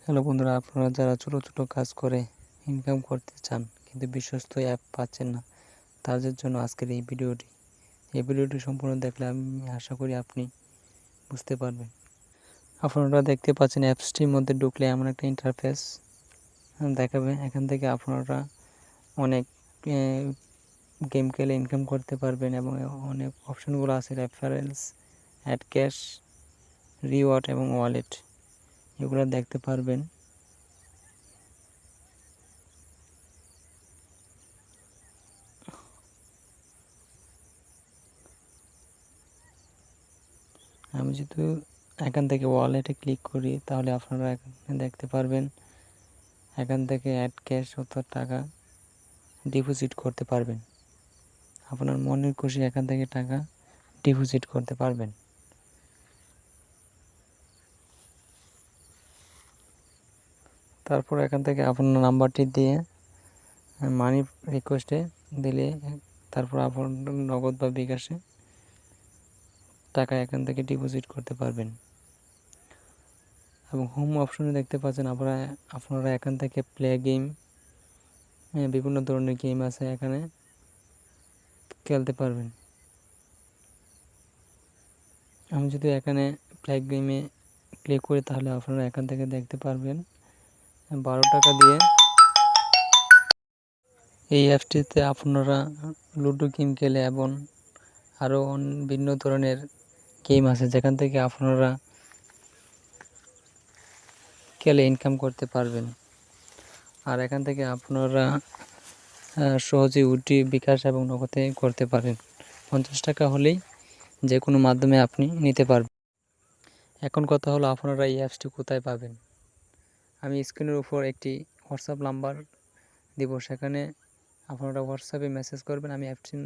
Hello বন্ধুরা, আপনারা যারা ছোট ছোট কাজ করে ইনকাম করতে চান কিন্তু বিশ্বস্ত অ্যাপ পাচ্ছেন না, তাদের জন্য আজকের এই ভিডিওটি সম্পূর্ণ দেখলে আমি আশা করি আপনি বুঝতে পারবেন। আপনারা দেখতে পাচ্ছেন অ্যাপসটির মধ্যে ঢুকলে এমন একটা ইন্টারফেস দেখাবে। এখান থেকে আপনারা অনেক গেম খেলে ইনকাম করতে পারবেন এবং অনেক অপশনগুলো আছে, রেফারেন্স, অ্যাড ক্যাশ, রিওয়ার্ড এবং ওয়ালেট, এগুলো দেখতে পারবেন। আমি যদি এখান থেকে ওয়ালেটে ক্লিক করি তাহলে আপনারা এখানে দেখতে পারবেন, এখান থেকে অ্যাড ক্যাশ অর্থাৎ টাকা ডিপোজিট করতে পারবেন। আপনার মনের খুশি এখান থেকে টাকা ডিপোজিট করতে পারবেন। তারপর এখান থেকে আপনার নাম্বারটি দিয়ে মানি রিকোয়েস্টে দিলে তারপর আপনার নগদ বা বিকাশে টাকা এখান থেকে ডিপোজিট করতে পারবেন। এবং হোম অপশনে দেখতে পাচ্ছেন আপনারা এখান থেকে প্লে গেম, বিভিন্ন ধরনের গেম আছে, এখানে খেলতে পারবেন। আমি যদি এখানে প্লে গেমে ক্লিক করি তাহলে আপনারা এখান থেকে দেখতে পারবেন 12 টাকা দিয়ে এই অ্যাপটিতে আপনারা লুডো গেম খেলে এবং আরও ভিন্ন ধরনের গেম আছে যেখান থেকে আপনারা খেলে ইনকাম করতে পারবেন। আর এখান থেকে আপনারা সহজে উইথড্র, বিকাশ এবং নগদে করতে পারেন। 50 টাকা হলেই যে কোনো মাধ্যমে আপনি নিতে পারবেন। এখন কথা হলো আপনারা এই অ্যাপসটি কোথায় পাবেন। আমি স্ক্রিনের উপর একটি হোয়াটসঅ্যাপ নাম্বার দিব, সেখানে আপনারা হোয়াটসঅ্যাপে মেসেজ করবেন। আমি অ্যাপসটি